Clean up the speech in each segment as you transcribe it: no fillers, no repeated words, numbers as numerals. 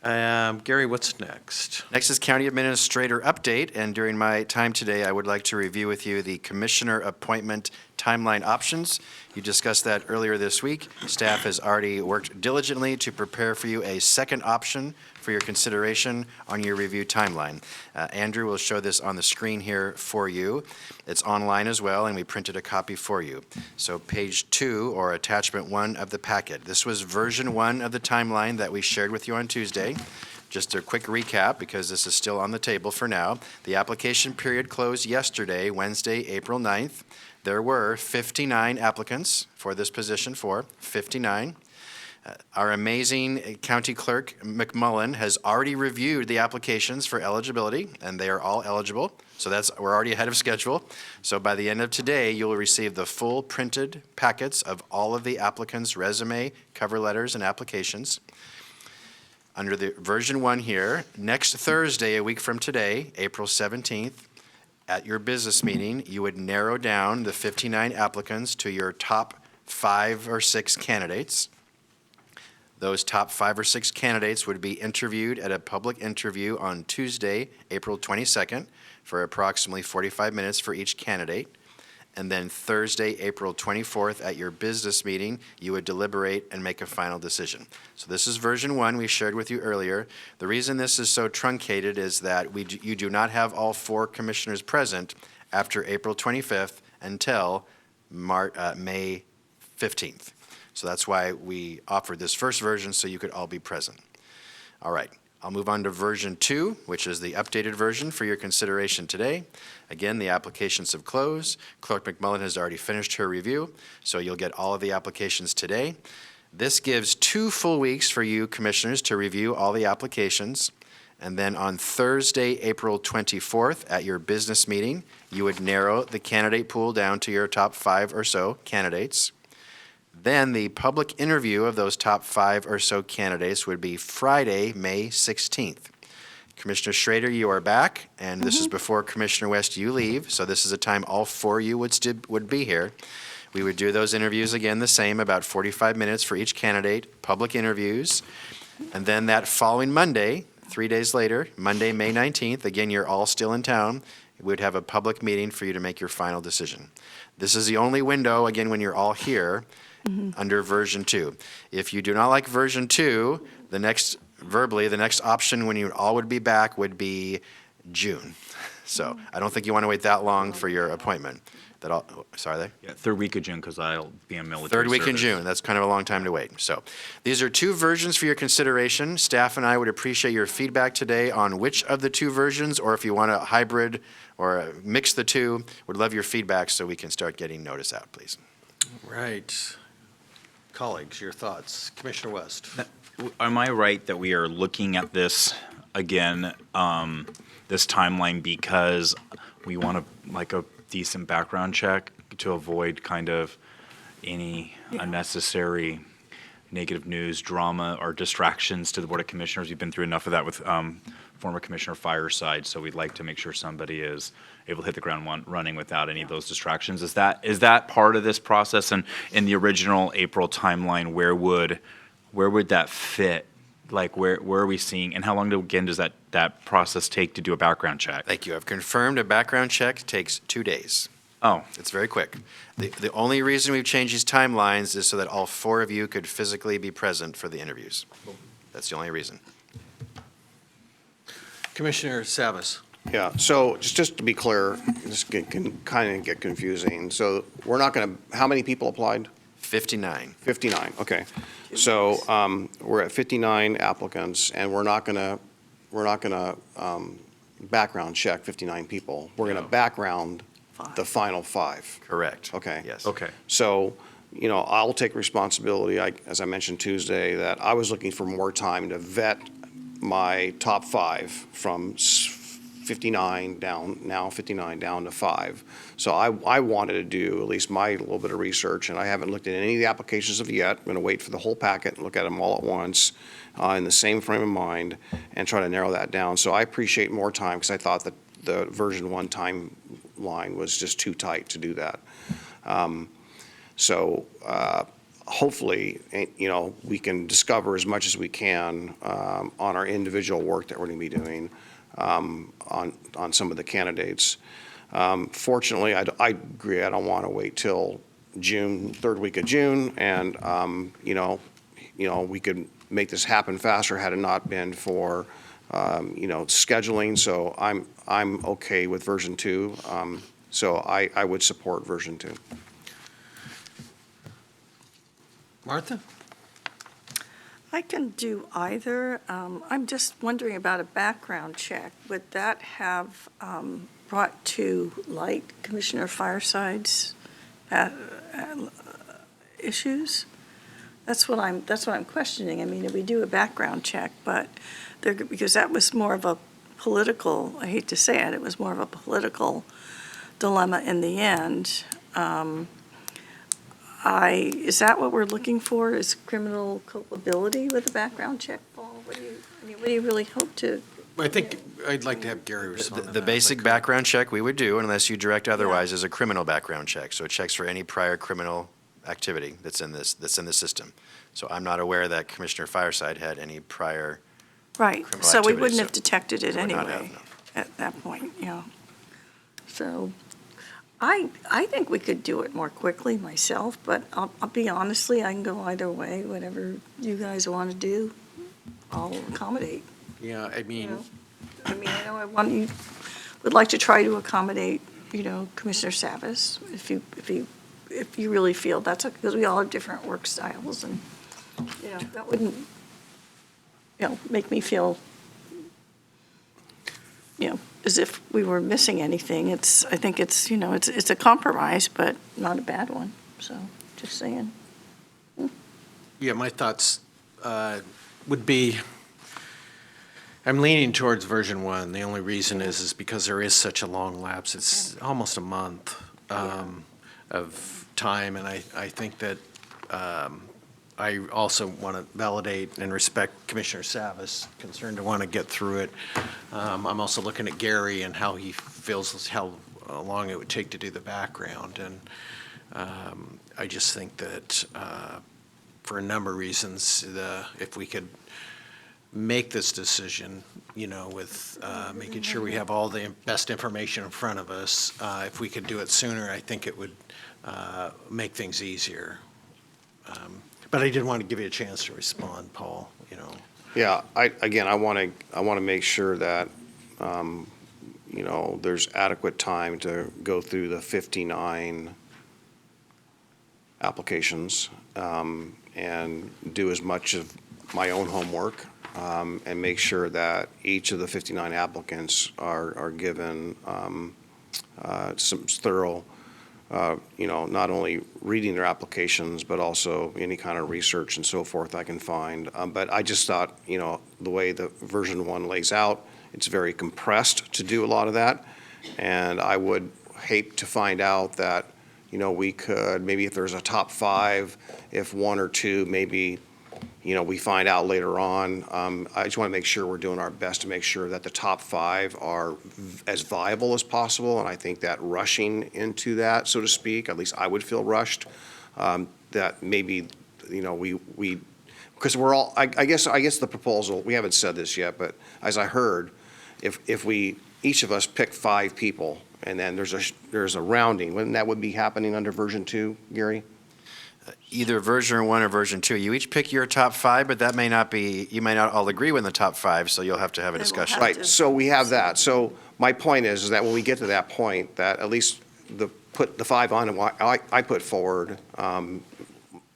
Gary, what's next? Next is County Administrator Update, and during my time today, I would like to review with you the Commissioner Appointment Timeline Options. You discussed that earlier this week. Staff has already worked diligently to prepare for you a second option for your consideration on your review timeline. Andrew will show this on the screen here for you. It's online as well, and we printed a copy for you. So page 2, or attachment 1 of the packet. This was version 1 of the timeline that we shared with you on Tuesday. Just a quick recap, because this is still on the table for now. The application period closed yesterday, Wednesday, April 9th. There were 59 applicants for this position, 59. Our amazing County Clerk McMullen has already reviewed the applications for eligibility, and they are all eligible. So we're already ahead of schedule. So by the end of today, you'll receive the full printed packets of all of the applicants' resume, cover letters, and applications. Under the version 1 here, next Thursday, a week from today, April 17th, at your business meeting, you would narrow down the 59 applicants to your top 5 or 6 candidates. Those top 5 or 6 candidates would be interviewed at a public interview on Tuesday, April 22nd, for approximately 45 minutes for each candidate. And then Thursday, April 24th, at your business meeting, you would deliberate and make a final decision. So this is version 1 we shared with you earlier. The reason this is so truncated is that you do not have all 4 commissioners present after April 25th until May 15th. So that's why we offered this first version, so you could all be present. All right. I'll move on to version 2, which is the updated version for your consideration today. Again, the applications have closed. Clerk McMullen has already finished her review, so you'll get all of the applications today. This gives 2 full weeks for you commissioners to review all the applications. And then on Thursday, April 24th, at your business meeting, you would narrow the candidate pool down to your top 5 or so candidates. Then the public interview of those top 5 or so candidates would be Friday, May 16th. Commissioner Schrader, you are back, and this is before Commissioner West, you leave, so this is a time all 4 of you would be here. We would do those interviews again the same, about 45 minutes for each candidate, public interviews. And then that following Monday, 3 days later, Monday, May 19th, again, you're all still in town, we would have a public meeting for you to make your final decision. This is the only window, again, when you're all here, under version 2. If you do not like version 2, the next option when you all would be back would be June. So I don't think you want to wait that long for your appointment. Yeah, third week of June, because I'll be in military Third week in service. June. That's kind of a long time to wait. So these are 2 versions for your consideration. Staff and I would appreciate your feedback today on which of the 2 versions, or if you want a hybrid or mix the 2, would love your feedback so we can start getting notice out, please. Right. Colleagues, your thoughts. Commissioner West. Am I right that we are looking at this again, this timeline, because we want a decent background check to avoid kind of any unnecessary negative news, drama, or distractions to the Board of Commissioners? We've been through enough of that with former Commissioner Fireside, so we'd like to make sure somebody is able to hit the ground running without any of those distractions. Is that part of this process? And in the original April timeline, where would that fit? Like where are we seeing, and how long again does that process take to do a background check? Thank you. I've confirmed a background check takes 2 days. Oh, It's very quick. The only reason we've changed these timelines is so that all 4 of you could physically be present for the interviews. That's the only reason. Commissioner Savas. Yeah, so just to be clear, this can kind of get confusing. So we're not going to, how many people applied? 59. 59, okay. So we're at 59 applicants, and we're not going to background check 59 people. We're going to background the final 5. Correct. Okay. Yes. okay. So, I'll take responsibility, as I mentioned Tuesday, that I was looking for more time to vet my top 5 from 59 down to 5. So I wanted to do at least my little bit of research, and I haven't looked at any of the applications of yet. I'm going to wait for the whole packet and look at them all at once in the same frame of mind and try to narrow that down. So I appreciate more time, because I thought that the version 1 timeline was just too tight to do that. hopefully, we can discover as much as we can on our individual work that we're going to be doing on some of the candidates. Fortunately, I agree, I don't want to wait till June, third week of June, and, we could make this happen faster had it not been for, scheduling. So I'm okay with version 2. So I would support version 2. Martha? I can do either. I'm just wondering about a background check. Would that have brought to light Commissioner Fireside's issues? That's what I'm questioning. I mean, if we do a background check, but because that was more of a political, I hate to say it was more of a political dilemma in the end. Is that what we're looking for, is criminal culpability with a background check, Paul? What do you really hope to? I think I'd like to have Gary respond to The that, basic if I could. background check we would do, unless you direct otherwise, is a criminal background check. So it checks for any prior criminal activity that's in the system. So I'm not aware that Commissioner Fireside had any prior. Right, Criminal so we activity, wouldn't so have detected it would not have, anyway no. at that point, yeah. So I think we could do it more quickly myself, but I'll be honestly, I can go either way, whatever you guys want to do, I'll accommodate, Yeah, I you mean, know. I mean, I know you would like to try to accommodate, Commissioner Savas, if you really feel that's, because we all have different work styles and, that wouldn't, make me feel, as if we were missing anything. I think it's a compromise, but not a bad one, so, just saying. yeah, my thoughts would be, I'm leaning towards version 1. The only reason is because there is such a long lapse. It's almost a month of time, and I think that I also want to validate and respect Commissioner Savas' concern to want to get through it. I'm also looking at Gary and how he feels, how long it would take to do the background. And I just think that for a number of reasons, if we could make this decision, with making sure we have all the best information in front of us, if we could do it sooner, I think it would make things easier. But I did want to give you a chance to respond, Paul, Yeah, I want to make sure that, there's adequate time to go through the 59 applications and do as much of my own homework and make sure that each of the 59 applicants are given some thorough, not only reading their applications, but also any kind of research and so forth I can find. But I just thought, the way the version 1 lays out, it's very compressed to do a lot of that. And I would hate to find out that, we could, maybe if there's a top 5, if 1 or 2, maybe, we find out later on. I just want to make sure we're doing our best to make sure that the top 5 are as viable as possible. And I think that rushing into that, so to speak, at least I would feel rushed, that maybe, we because we're all, I guess the proposal, we haven't said this yet, but as I heard, if we, each of us pick 5 people, and then there's a rounding, wouldn't that would be happening under version 2, Gary? Either version 1 or version 2. You each pick your top 5, but that may not be, you may not all agree with the top 5, so you'll have to have a They will discussion. have Right, so we have that. So my point is that when we get to that point, that at least put the 5 on, and I put forward,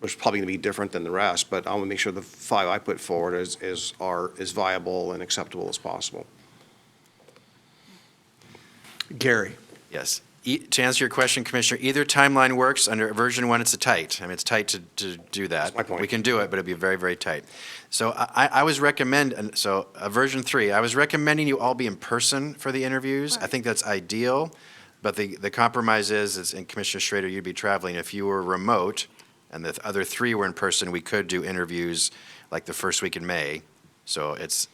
which is probably going to be different than the rest, but I want to make sure the 5 I put forward is viable and acceptable as possible. Gary. Yes. To answer your question, Commissioner, either timeline works. Under version 1, it's tight. I mean, it's tight to do that. That's my point. We can do it, but it'd be very, very tight. So I was version 3, I was recommending you all be in person for the interviews. I think that's ideal, but the compromise is, and Commissioner Schrader, you'd be traveling. If you were remote and the other 3 were in person, we could do interviews like the first week in May. So it's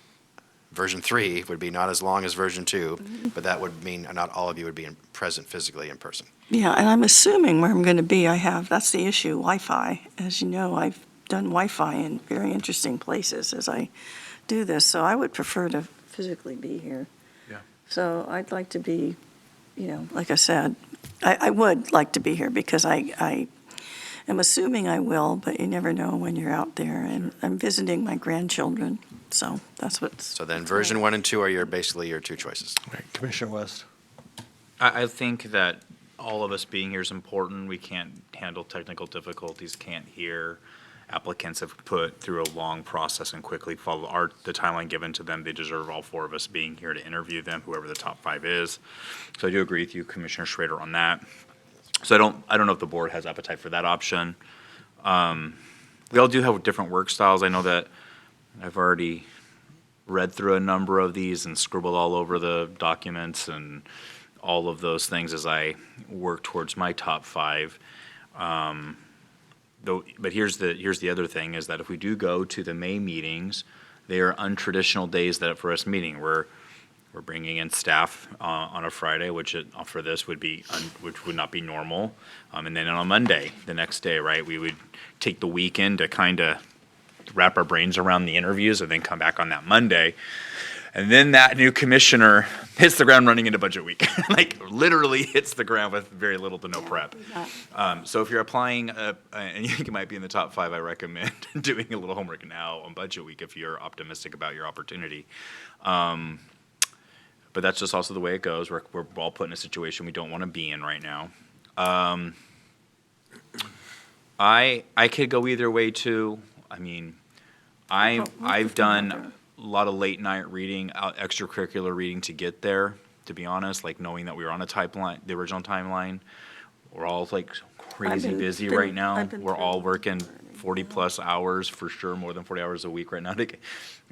version 3 would be not as long as version 2, but that would mean not all of you would be present physically in person. Yeah, and I'm assuming where I'm going to be, that's the issue, Wi-Fi. As you know, I've done Wi-Fi in very interesting places as I do this, so I would prefer to physically be here. Yeah. So I'd like to be, like I said, I would like to be here because I am assuming I will, but you never know when you're out there. And I'm visiting my grandchildren, so that's what's. So then version 1 and 2 are basically your two choices. Right, Commissioner West? I think that all of us being here is important. We can't handle technical difficulties, can't hear. Applicants have put through a long process and quickly follow the timeline given to them. They deserve all four of us being here to interview them, whoever the top five is. So I do agree with you, Commissioner Schrader, on that. So I don't know if the board has appetite for that option. We all do have different work styles. I know that I've already read through a number of these and scribbled all over the documents and all of those things as I work towards my top five. But here's the other thing, is that if we do go to the May meetings, they are untraditional days that for us meeting. We're bringing in staff on a Friday, which for this would not be normal. And then on a Monday, the next day, right, we would take the weekend to kind of wrap our brains around the interviews and then come back on that Monday. And then that new commissioner hits the ground running into budget week, like literally hits the ground with very little to no prep. So if you're applying and you think it might be in the top five, I recommend doing a little homework now on budget week if you're optimistic about your opportunity. But that's just also the way it goes. We're all put in a situation we don't want to be in right now. I could go either way too. I mean, I've done a lot of late night reading, extracurricular reading to get there, to be honest, like knowing that we were on a timeline, the original timeline. We're all like crazy busy right now. We're all working 40 plus hours for sure, more than 40 hours a week right now.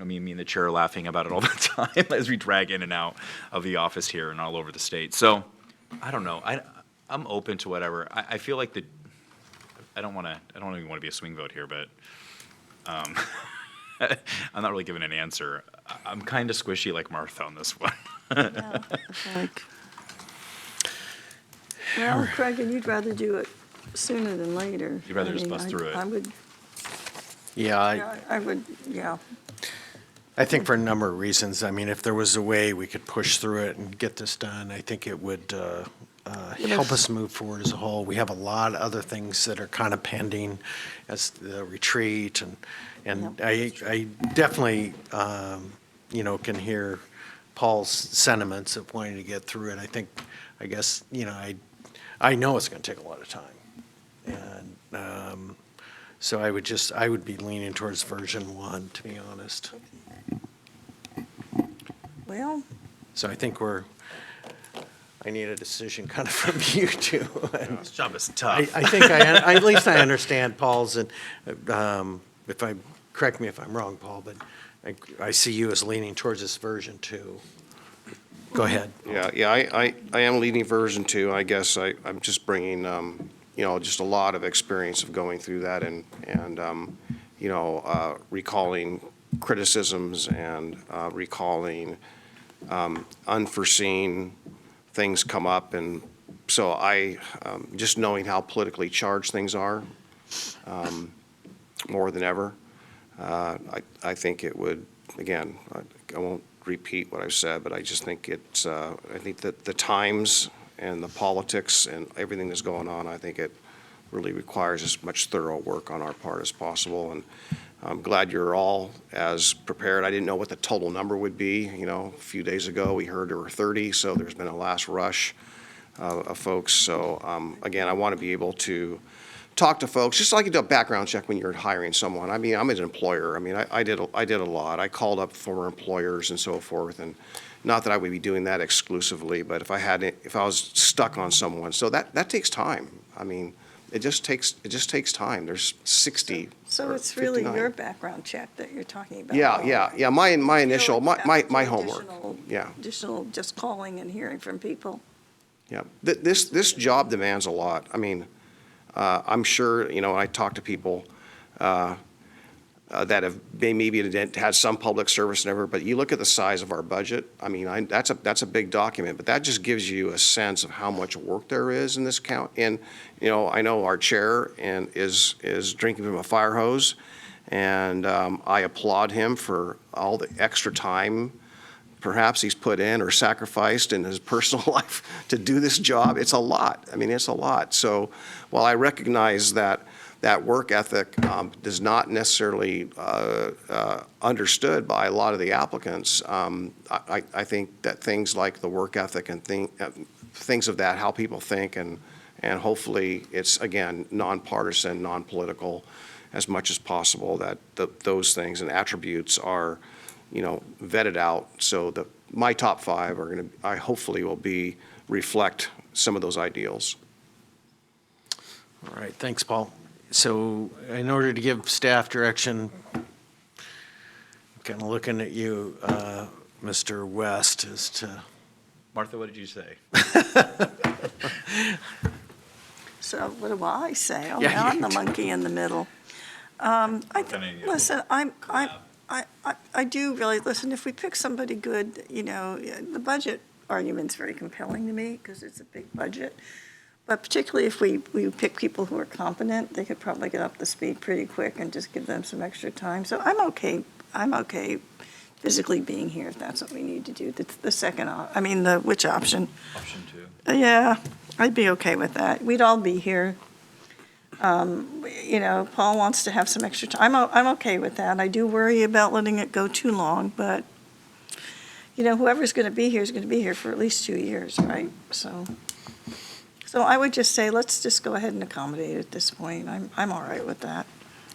Me and the chair are laughing about it all the time as we drag in and out of the office here and all over the state. So I don't know. I'm open to whatever. I feel like I don't even want to be a swing vote here, but I'm not really giving an answer. I'm kind of squishy like Martha on this one. Yeah, it's like, well, Craig, and you'd rather do it sooner than later. You'd rather I just mean, bust through it. I would, Yeah, I would, yeah. I think for a number of reasons. I mean, if there was a way we could push through it and get this done, I think it would help us move forward as a whole. We have a lot of other things that are kind of pending, as the retreat, and I definitely, can hear Paul's sentiments of wanting to get through it. I guess, I know it's going to take a lot of time. And so I would be leaning towards version 1, to be honest. Well, So I think I need a decision kind of from you two. And This job is I tough. think at least I understand Paul's, and correct me if I'm wrong, Paul, but I see you as leaning towards this version 2. Go ahead. Yeah, I am leading version 2. I guess I'm just bringing, just a lot of experience of going through that and recalling criticisms and recalling unforeseen things come up. And so just knowing how politically charged things are, more than ever, I think it would, again, I won't repeat what I've said, but I just think I think that the times and the politics and everything that's going on, I think it really requires as much thorough work on our part as possible. And I'm glad you're all as prepared. I didn't know what the total number would be. A few days ago, we heard there were 30, so there's been a last rush of folks. So again, I want to be able to talk to folks, just like you do a background check when you're hiring someone. I mean, I'm an employer. I mean, I did a lot. I called up former employers and so forth, and not that I would be doing that exclusively, but if I was stuck on someone, so that takes time. I mean, it just takes time. There's 60. so or it's really 59. your background check that you're talking about. Yeah. My initial, You don't have my to do homework. additional- Yeah. Additional just calling and hearing from people. Yeah, this job demands a lot. I mean, I'm sure, I talk to people, that have maybe had some public service and ever, but you look at the size of our budget, I mean, that's a big document, but that just gives you a sense of how much work there is in this count. And, you know, I know our chair is drinking from a fire hose, and I applaud him for all the extra time perhaps he's put in or sacrificed in his personal life to do this job. It's a lot. I mean, it's a lot. So while I recognize that work ethic is not necessarily understood by a lot of the applicants, I think that things like the work ethic and things of that, how people think, and hopefully it's, again, nonpartisan, non-political as much as possible, that those things and attributes are, you know, vetted out. So my top 5 are going to, I hopefully will reflect some of those ideals. All right, thanks, Paul. So in order to give staff direction, I'm kind of looking at you, Mr. West, as to, Martha, what did you say? So what do I say? Oh, Yeah, now I'm you the do. monkey in the middle. Listen, I do really, listen, if we pick somebody good, you know, the budget argument's very compelling to me because it's a big budget. But particularly if we pick people who are competent, they could probably get up to speed pretty quick and just give them some extra time. So I'm okay physically being here if that's what we need to do. The second, which option? Option 2. Yeah, I'd be okay with that. We'd all be here. You know, Paul wants to have some extra time. I'm okay with that. I do worry about letting it go too long, but, you know, whoever's going to be here is going to be here for at least 2 years, right? So I would just say, let's just go ahead and accommodate at this point. I'm all right with that.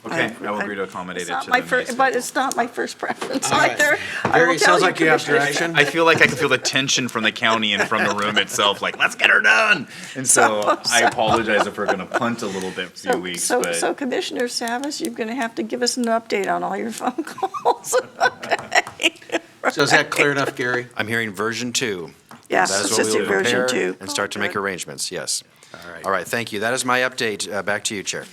Okay, I will agree to accommodate It's it not to my the May first, but schedule. it's not my first preference All right. either. I Gary, will tell sounds you, like you have Commissioner direction. I feel like I can feel the tension from the county and from the room itself, like, let's get her done. And so I apologize if we're going to punt a little bit, few weeks, So but Commissioner Savas, you're going to have to give us an update on all your phone calls. Okay. so is that clear enough, Gary? I'm hearing version 2. Yeah, That is let's what just we do will version prepare 2. and start to make arrangements, yes. All right. All right, thank you. That is my update. Back to you, Chair.